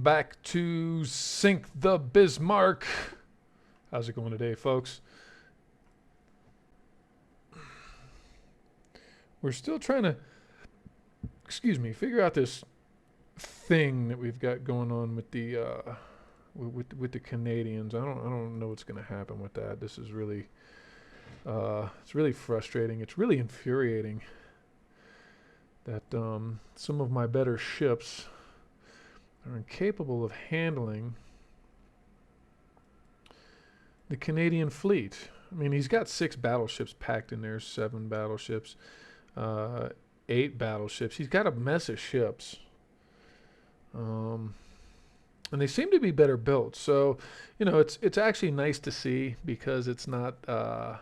back to Sink the Bismarck. How's it going today, folks? We're still trying to, figure out this thing that we've got going on with the with the Canadians. I don't know what's going to happen with that. This is really it's really frustrating. It's really infuriating that some of my better ships are incapable of handling the Canadian fleet. I mean, he's got 6 battleships packed in there, 7 battleships, 8 battleships. He's got a mess of ships. And they seem to be better built. So, it's actually nice to see, because it's not a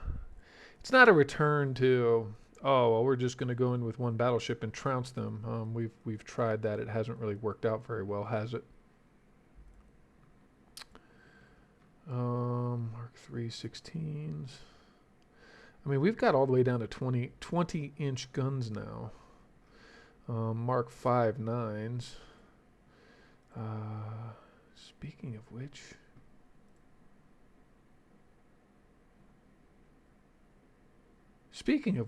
return to, oh, well, we're just going to go in with one battleship and trounce them. We've tried that. It hasn't really worked out very well, has it? Mark III 16s. I mean, we've got all the way down to 20-inch guns now. Mark V 9s. Speaking of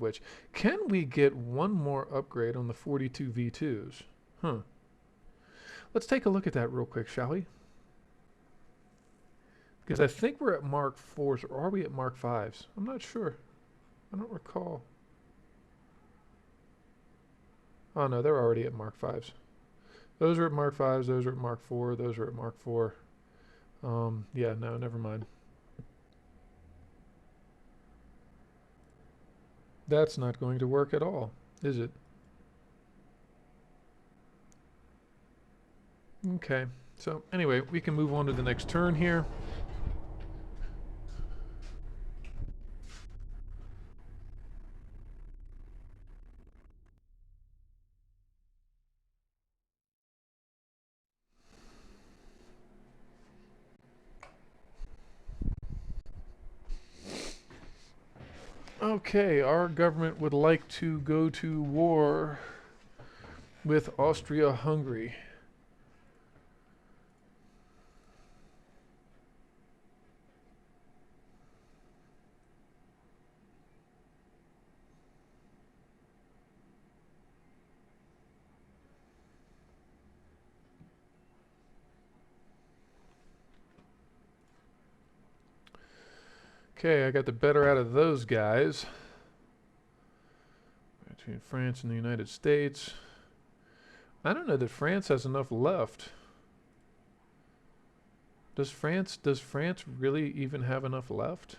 which, can we get one more upgrade on the 42 V2s? Huh. Let's take a look at that real quick, shall we? Because I think we're at Mark 4s, or are we at Mark 5s? I'm not sure. I don't recall. Oh no, they're already at Mark 5s. Those are at Mark 5s, those are at Mark 4, those are at Mark 4. Yeah, no, never mind. That's not going to work at all, is it? Okay, so anyway, we can move on to the next turn here. Okay, our government would like to go to war with Austria-Hungary. Okay, I got the better out of those guys. Between France and the United States. I don't know that France has enough left. Does France really even have enough left?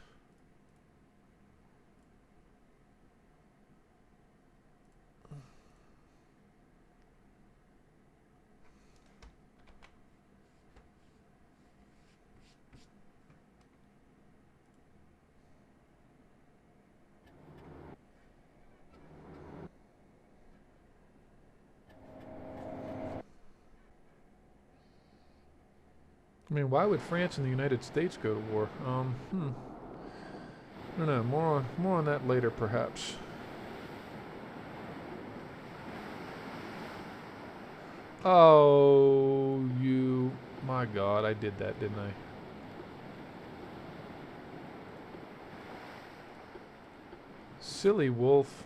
I mean, why would France and the United States go to war? I don't know. More on that later, perhaps. Oh, my God, I did that, didn't I? Silly wolf.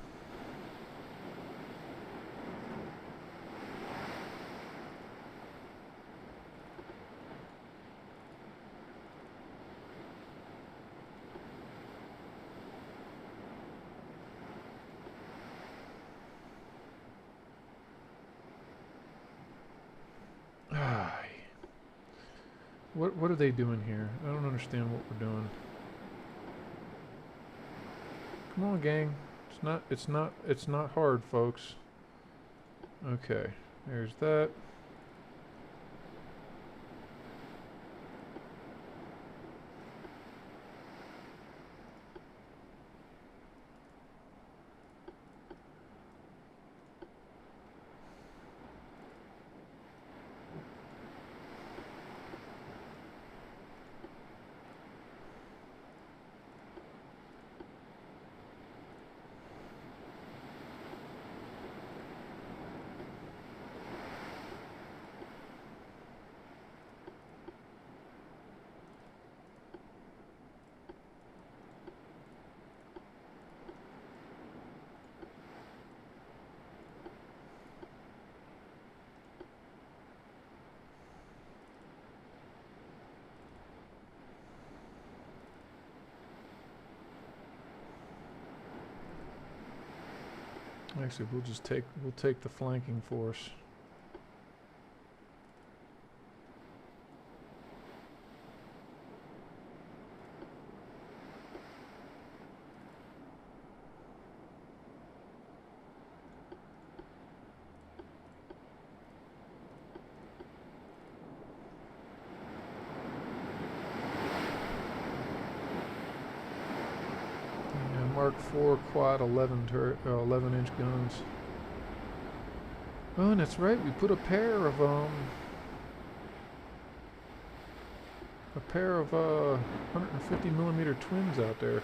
What are they doing here? I don't understand what we're doing. Come on, gang. It's not hard, folks. Okay, there's that. Actually, we'll take the flanking force. Mark IV quad 11-inch guns. Oh, and that's right. We put a pair of 150 millimeter twins out there.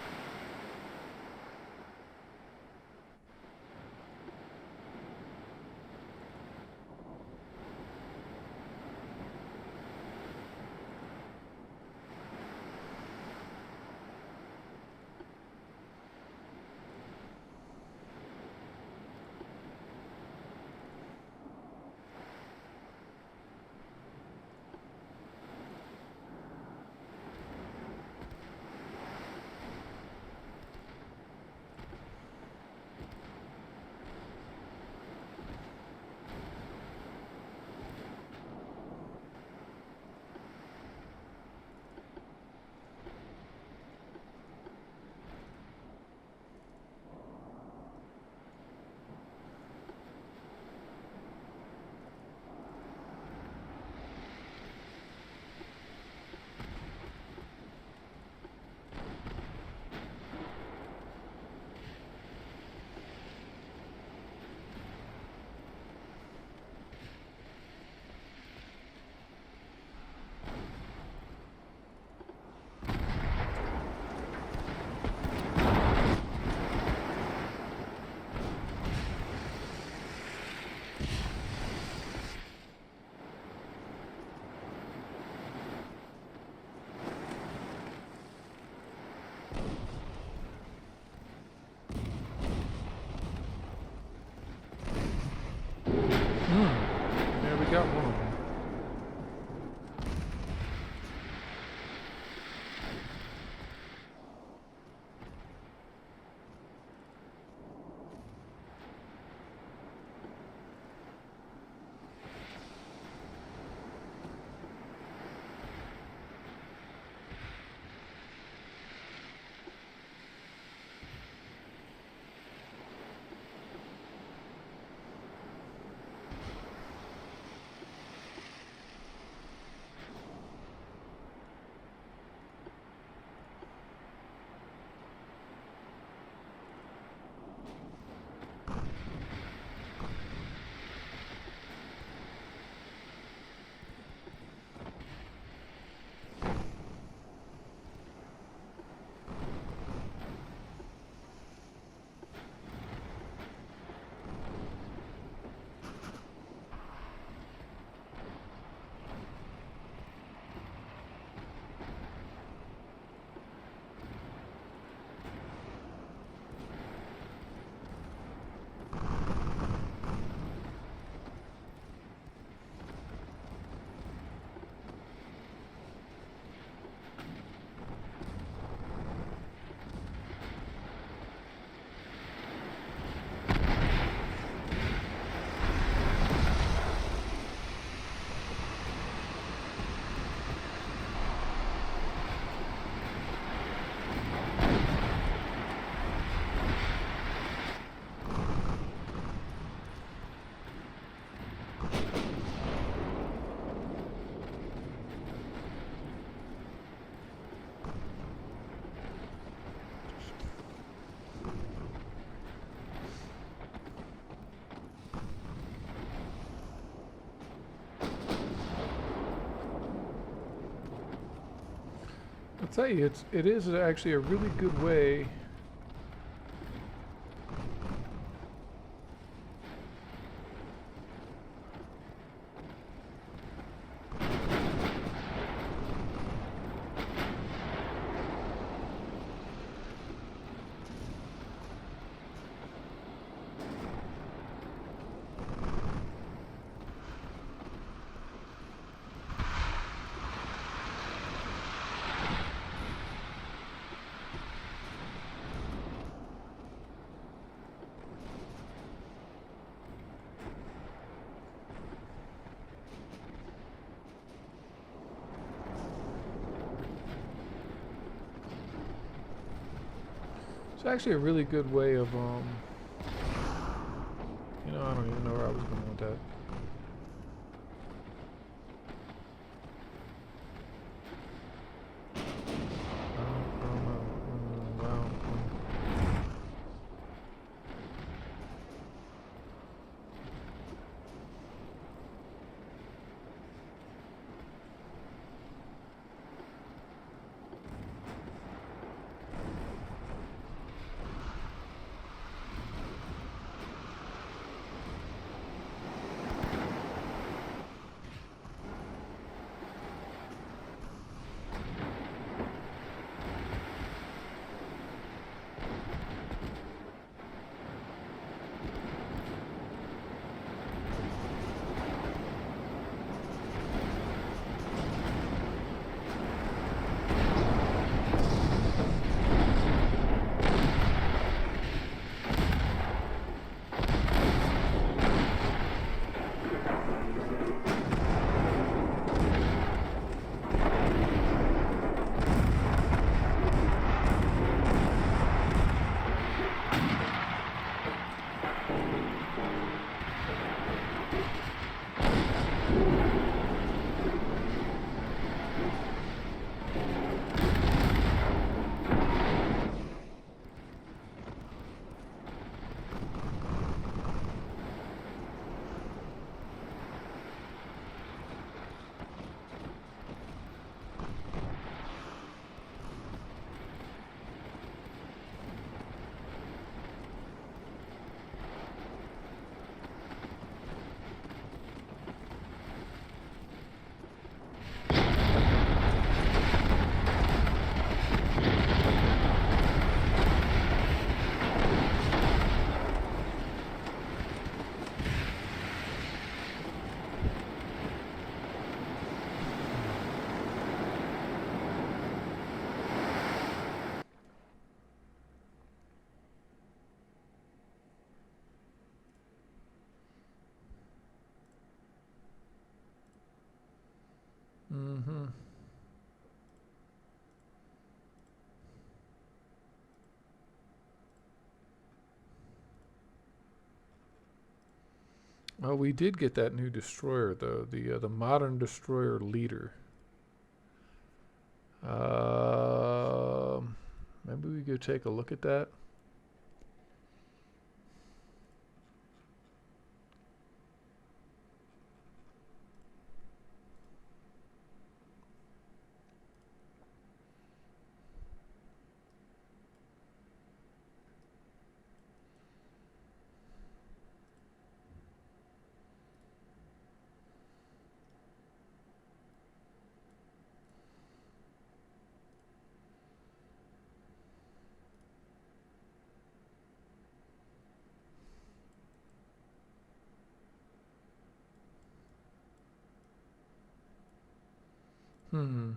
Yeah, we got one of them. I'll tell you, it is actually a really good way. It's actually a really good way of, I don't even know where I was going with that. I don't know. Wow. Mm-hmm. Oh, we did get that new destroyer though, the modern destroyer leader. Maybe we go take a look at that. Hmm.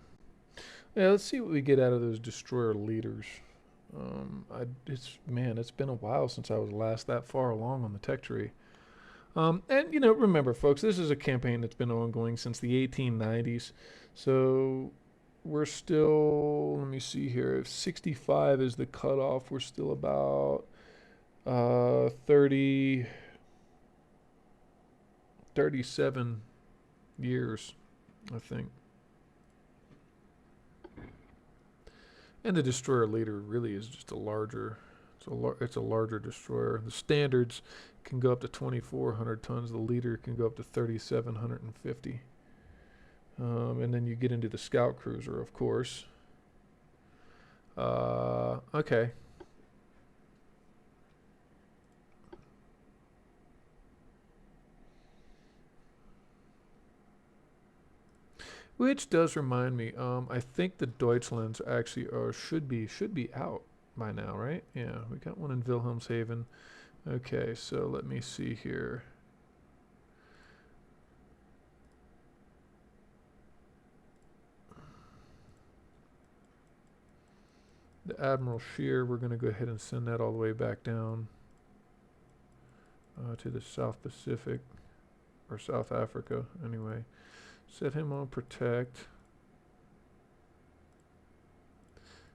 Yeah, let's see what we get out of those destroyer leaders. It's been a while since I was last that far along on the tech tree. And remember, folks, this is a campaign that's been ongoing since the 1890s. So we're still, let me see here, if 65 is the cutoff, we're still about 30, 37 years, I think. And the destroyer leader really is just a larger, it's a larger destroyer. The standards can go up to 2,400 tons. The leader can go up to 3,750. And then you get into the scout cruiser, of course. Okay. Which does remind me, I think the Deutschlands actually should be out by now, right? Yeah, we got one in Wilhelmshaven. Okay, so let me see here. The Admiral Scheer, we're going to go ahead and send that all the way back down to the South Pacific, or South Africa, anyway. Set him on protect.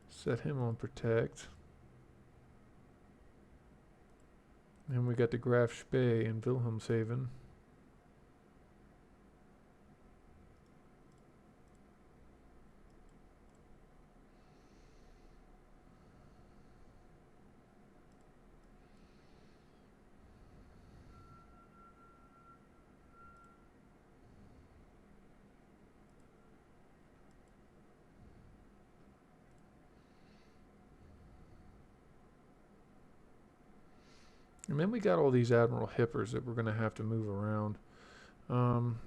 Set him on protect. And we got the Graf Spee in Wilhelmshaven. And then we got all these Admiral Hippers that we're going to have to move around. Um,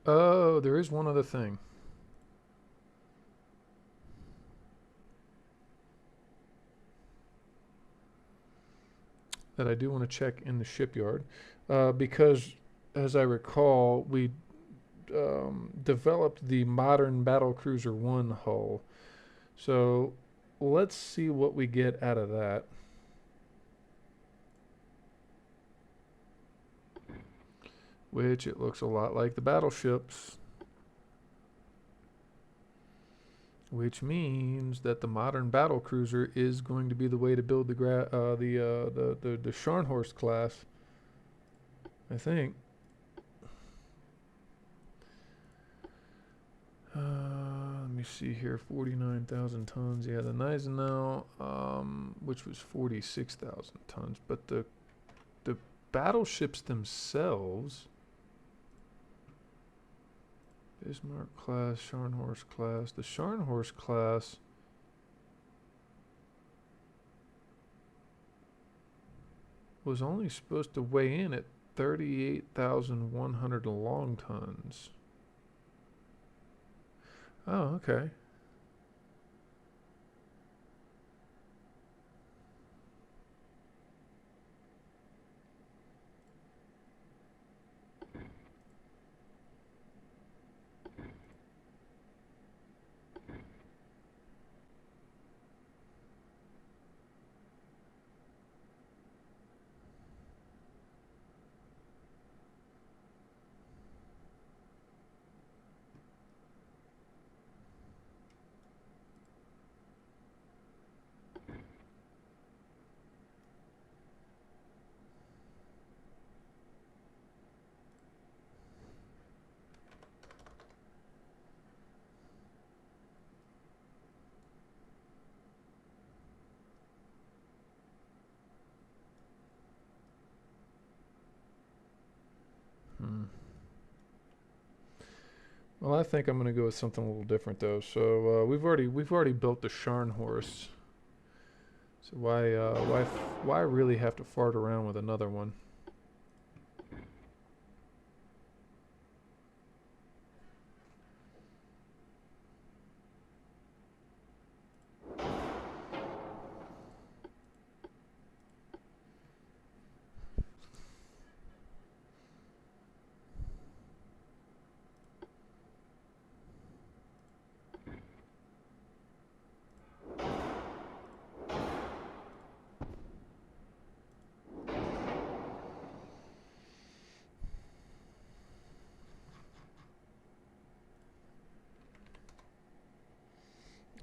oh, there is one other thing that I do want to check in the shipyard, because, as I recall, we developed the modern Battlecruiser 1 hull. So let's see what we get out of that. Which it looks a lot like the battleships. Which means that the modern battlecruiser is going to be the way to build the Scharnhorst class. I think. Let me see here. 49,000 tons. Yeah, the Gneisenau, which was 46,000 tons. But the battleships themselves. Bismarck class, Scharnhorst class. The Scharnhorst class was only supposed to weigh in at 38,100 long tons. Oh, okay. Well, I think I'm going to go with something a little different though. So we've already built the Scharnhorst. So why really have to fart around with another one?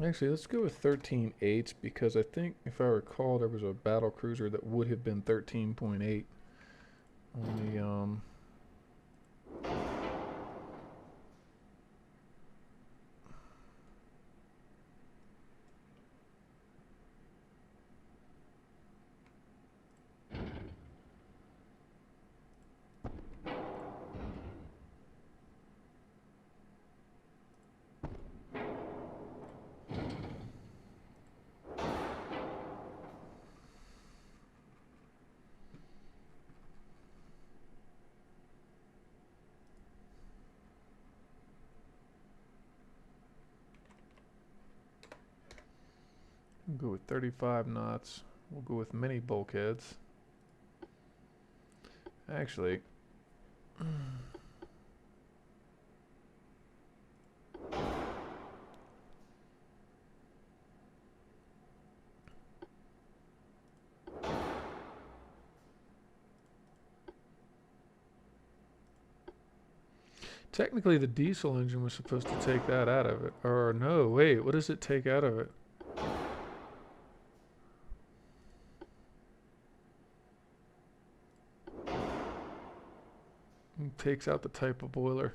Actually, let's go with 13.8 because I think if I recall there was a battle cruiser that would have been 13.8 on the We'll go with 35 knots. We'll go with mini bulkheads. Actually, technically the diesel engine was supposed to take that out of it. Or no, wait, what does it take out of it? It takes out the type of boiler.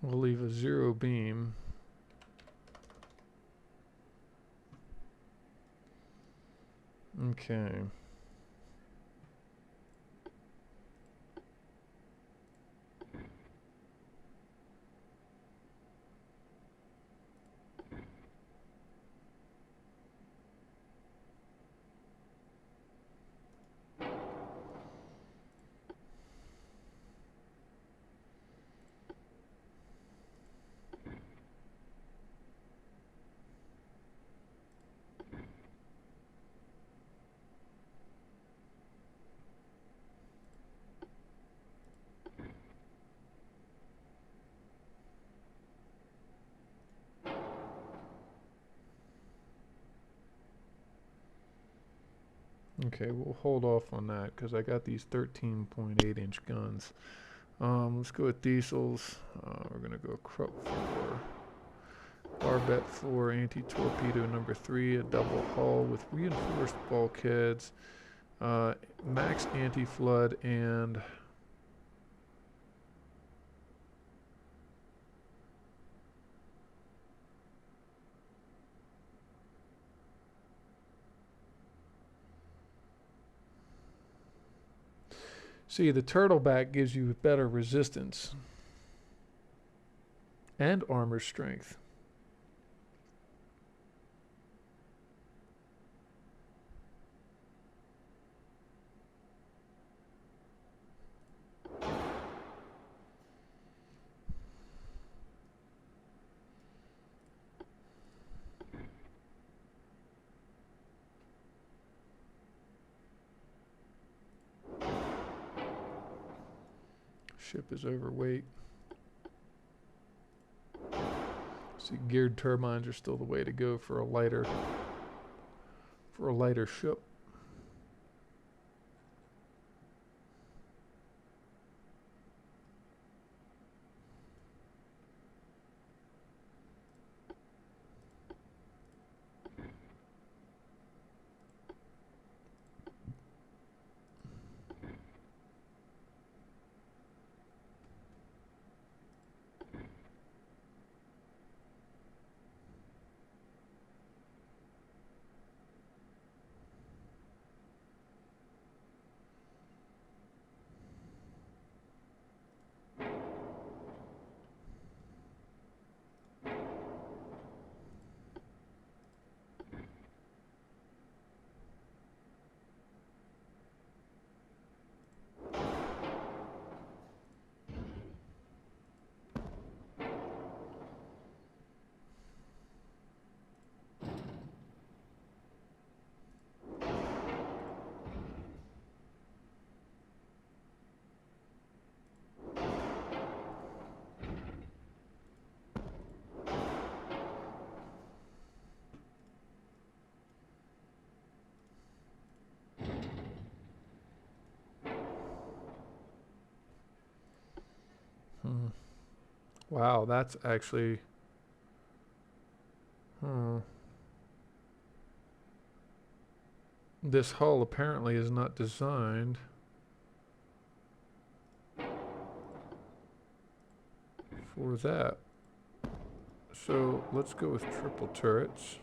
We'll leave a 0 beam. Okay. Okay, we'll hold off on that because I got these 13.8 inch guns. Let's go with diesels. We're going to go Krupp 4, Barbette 4, anti-torpedo number 3, a double hull with reinforced bulkheads, max anti-flood, and see, the turtleback gives you better resistance and armor strength. Ship is overweight. See, geared turbines are still the way to go for a lighter ship. Wow, that's actually... This hull apparently is not designed for that. So let's go with triple turrets.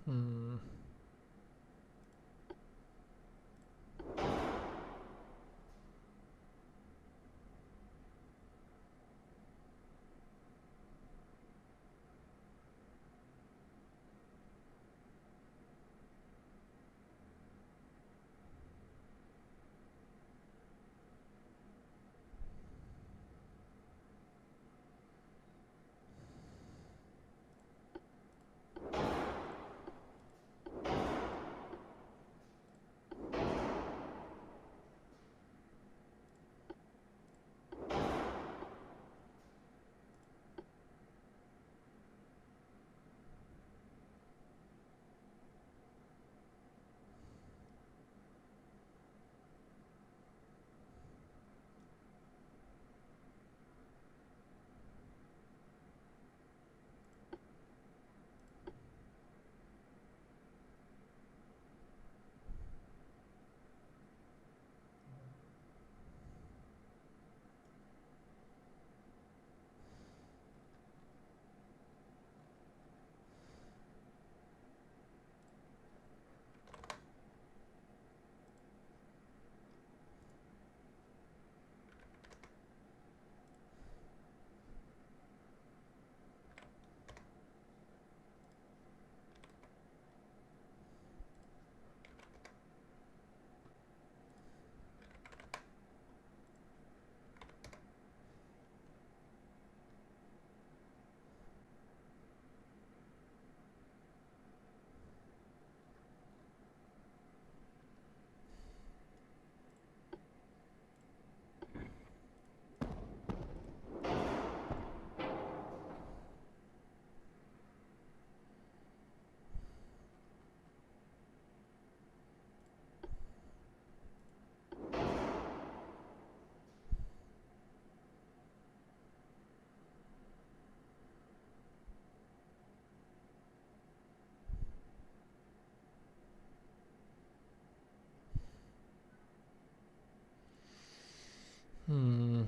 Hmm. Hmm.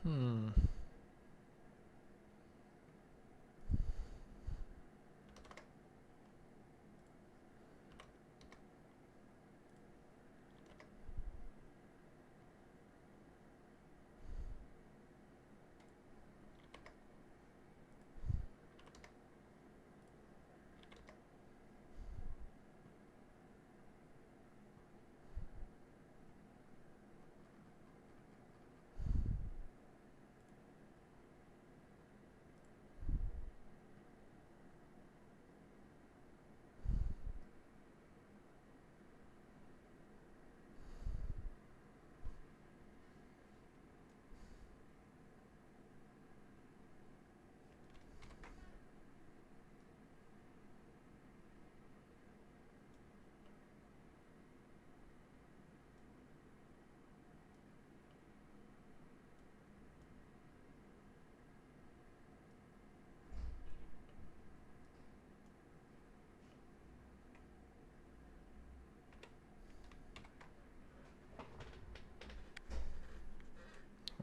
Hmm.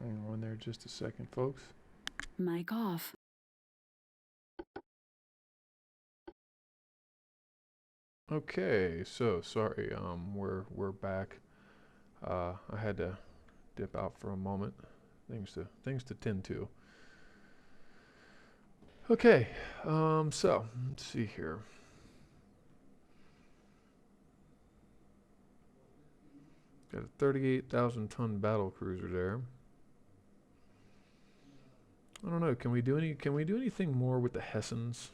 Hang on there just a second, folks. Mic off. Okay, so sorry, we're back. I had to dip out for a moment. Things to tend to. Okay, so let's see here. Got a 38,000 ton battle cruiser there. I don't know. Can we do anything more with the Hessens?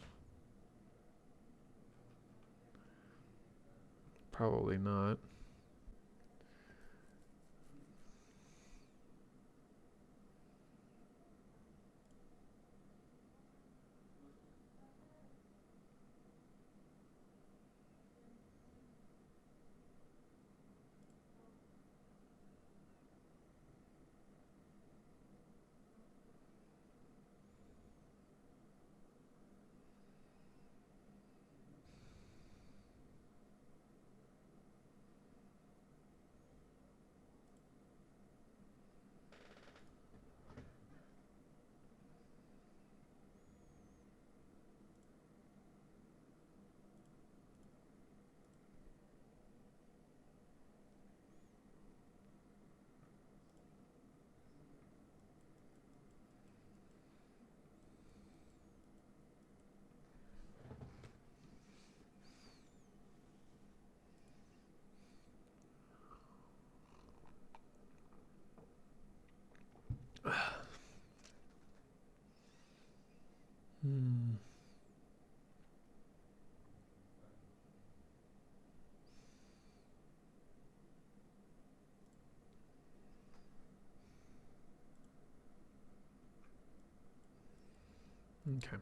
Probably not. Hmm. Okay.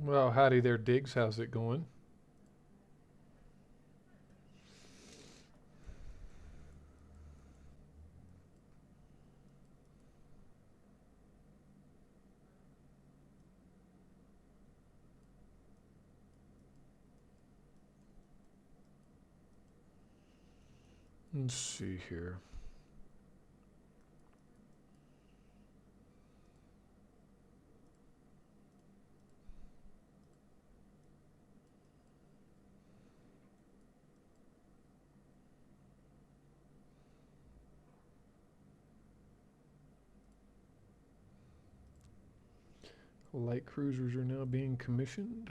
Well, howdy there, Diggs. How's it going? Let's see here. Light cruisers are now being commissioned.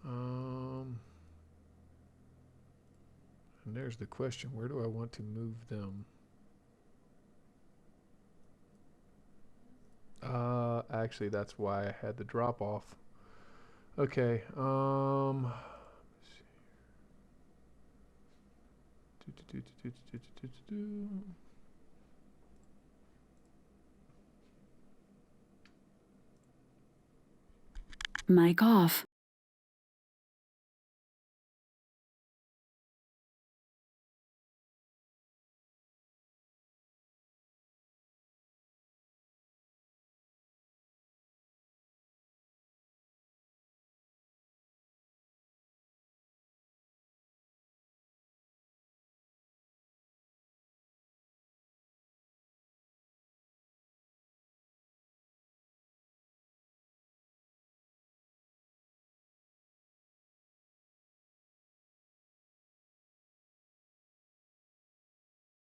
Um, and there's the question: where do I want to move them? Actually, that's why I had the drop off. Okay. Mic off.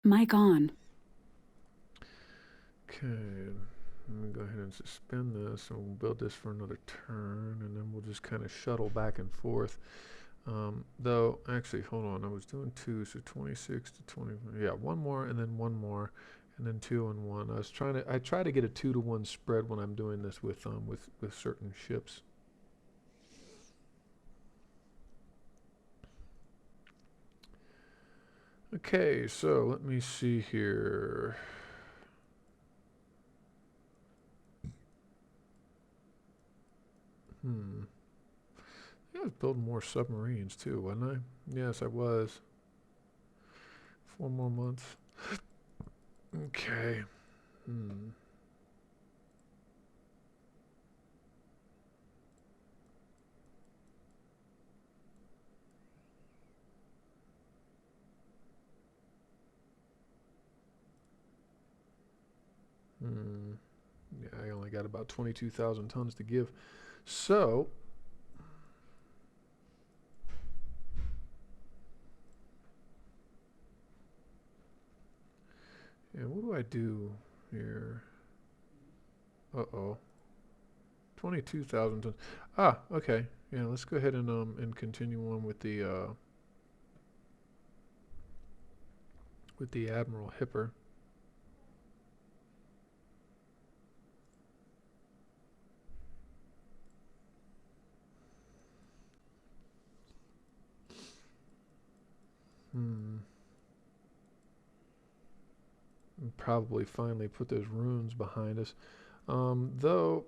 Mic on. Okay. Let me go ahead and suspend this, and we'll build this for another turn, and then we'll just kind of shuttle back and forth. Though, actually, hold on. I was doing two, so 26 to 20. Yeah, one more, and then one more, and then two and one. I try to get a 2-to-1 spread when I'm doing this with certain ships. Okay, so let me see here. Hmm. I was building more submarines too, wasn't I? Yes, I was. 4 more months. Okay. Hmm. Hmm. Yeah, I only got about 22,000 tons to give. So, yeah, what do I do here? Uh-oh. 22,000 tons. Ah, okay. Yeah, let's go ahead and continue on with the Admiral Hipper. Hmm. And probably finally put those runes behind us. Though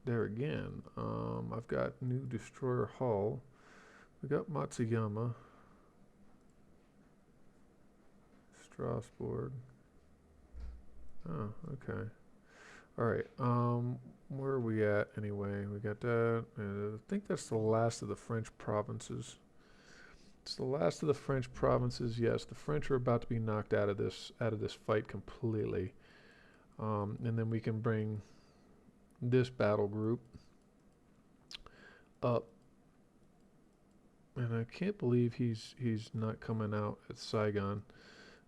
there again, I've got new destroyer hull. We got Matsuyama, Strasbourg. Oh, okay. All right. Where are we at anyway? We got that. I think that's the last of the French provinces. It's the last of the French provinces. Yes, the French are about to be knocked out of this fight completely. And then we can bring this battle group up. And I can't believe he's not coming out at Saigon.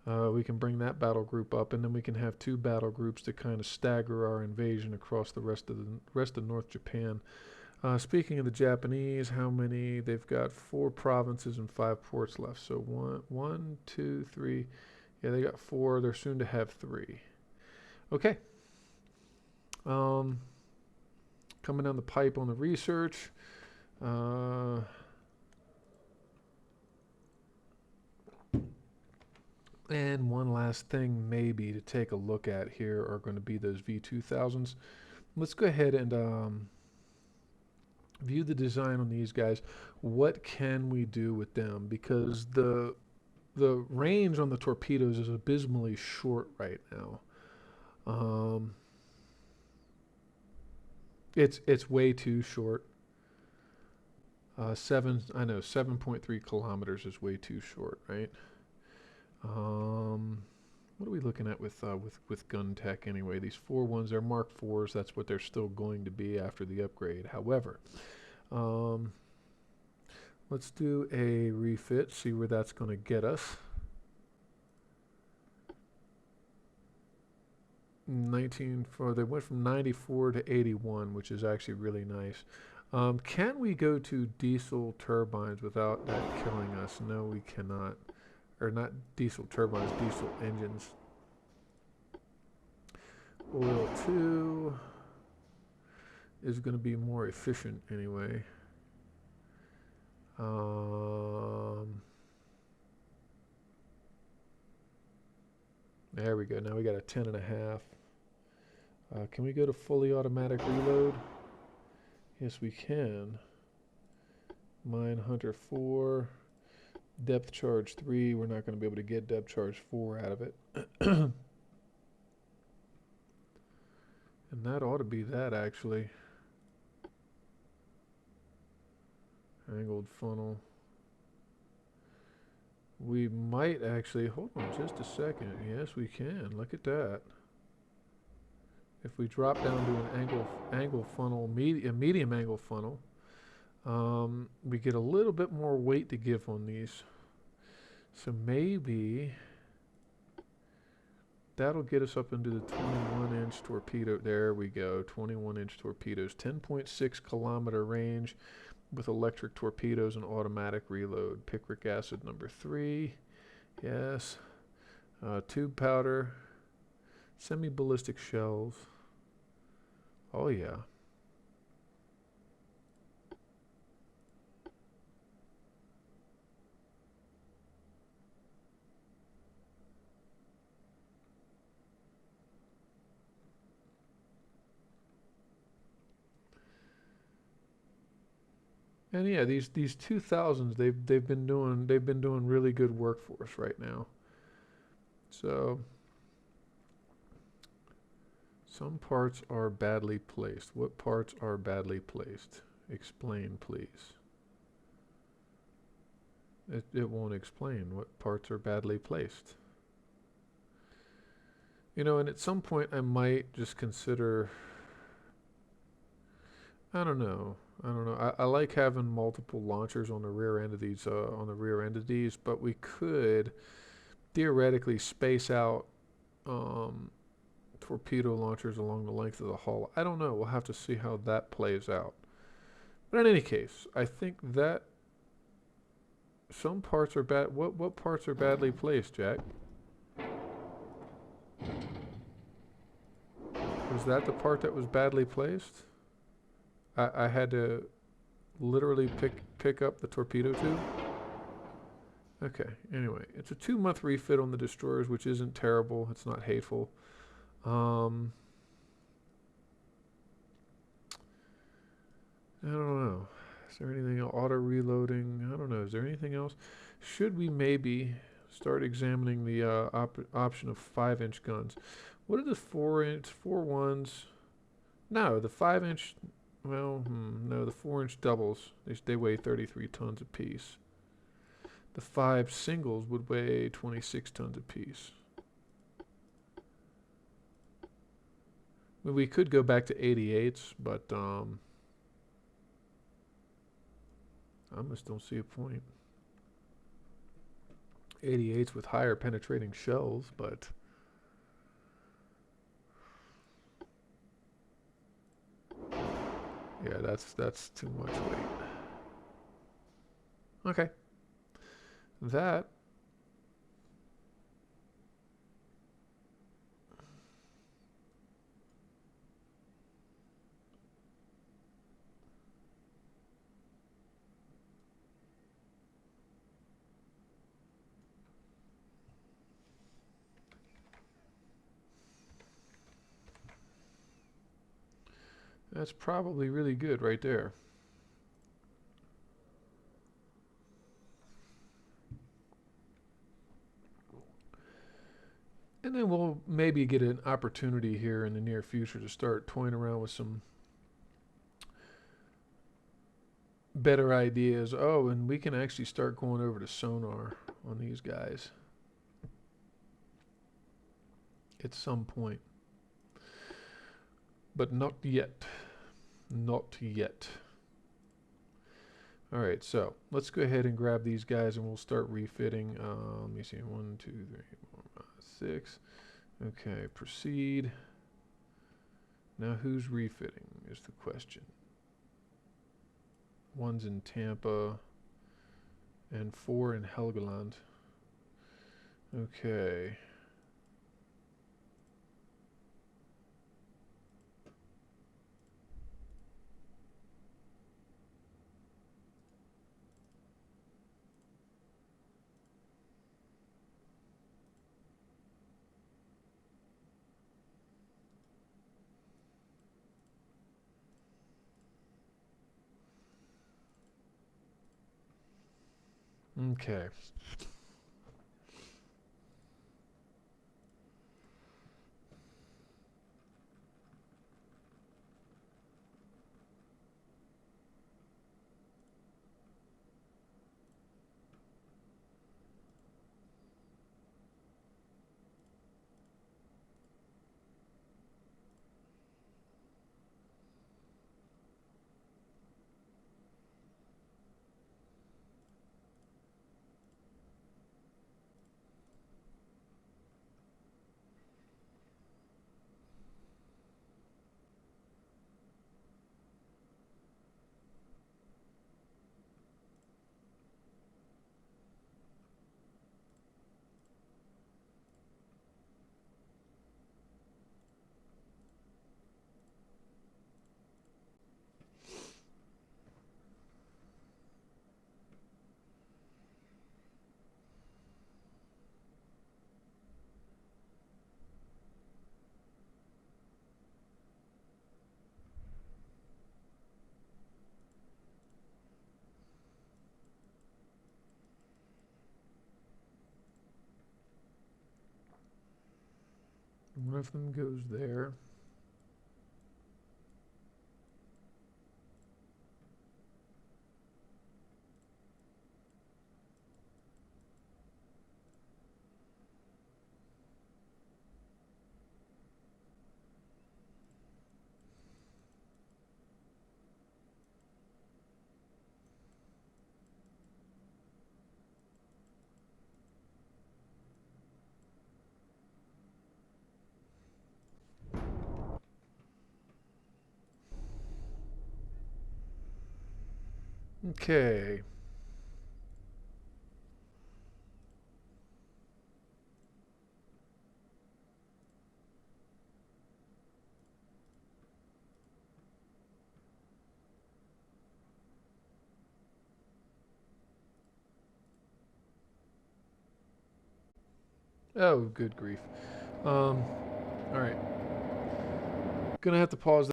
We can bring that battle group up, and then we can have two battle groups to kind of stagger our invasion across the rest of North Japan. Speaking of the Japanese, how many? They've got 4 provinces and 5 ports left. So one, two, three. Yeah, they got 4. They're soon to have 3. Okay. Um, coming down the pipe on the research. Uh, and one last thing, maybe to take a look at here, are going to be those V2000s. let's go ahead and view the design on these guys. What can we do with them? Because the range on the torpedoes is abysmally short right now. Um, it's way too short. I know 7.3 kilometers is way too short, right? Um, what are we looking at with gun tech anyway? These 4.1s, they're Mark 4s. That's what they're still going to be after the upgrade. However, um, let's do a refit, see where that's going to get us. 19 for they went from 94 to 81, which is actually really nice. Can we go to diesel turbines without that killing us? No, we cannot. Or not diesel turbines, diesel engines. Oil 2 is going to be more efficient anyway. There we go. Now we got a 10.5. Can we go to fully automatic reload? Yes, we can. Mine Hunter 4. Depth charge 3. We're not going to be able to get depth charge 4 out of it. And that ought to be that, actually. Angled funnel. We might actually, hold on just a second. Yes, we can. Look at that. If we drop down to an angle funnel, a medium angle funnel, we get a little bit more weight to give on these. So maybe that'll get us up into the 21-inch torpedo. There we go, 21-inch torpedoes, 10.6 kilometer range with electric torpedoes and automatic reload. Picric acid number 3, yes. Tube powder, semi-ballistic shells. Oh yeah. And yeah, these 2000s they've been doing really good work for us right now. So some parts are badly placed. What parts are badly placed? Explain, please. It won't explain what parts are badly placed. You know, and at some point I might just consider, I don't know. I don't know. I like having multiple launchers on the rear end of these, but we could theoretically space out torpedo launchers along the length of the hull. I don't know. We'll have to see how that plays out. But in any case, I think that some parts are bad. What parts are badly placed, Jack? Was that the part that was badly placed? I had to literally pick up the torpedo tube. Okay. Anyway, it's a 2-month refit on the destroyers, which isn't terrible. It's not hateful. I don't know. Is there anything else? Auto reloading? I don't know. Is there anything else? Should we maybe start examining the option of 5-inch guns? What are the 4.1s? No, the 5-inch. Well, no, the 4-inch doubles. They weigh 33 tons apiece. The 5 singles would weigh 26 tons apiece. Well, we could go back to 88s, but I just don't see a point. 88s with higher penetrating shells, but yeah, that's too much weight. Okay. That That's probably really good right there. And then we'll maybe get an opportunity here in the near future to start toying around with some better ideas. Oh, and we can actually start going over to sonar on these guys at some point. But not yet. Not yet. All right, so let's go ahead and grab these guys and we'll start refitting. Let me see. 1, 2, 3, 4, 5, 6. Okay, proceed. Now who's refitting is the question. One's in Tampa and 4 in Helgeland. Okay. Okay. One of them goes there. Okay. Oh, good grief. All right. Gonna have to pause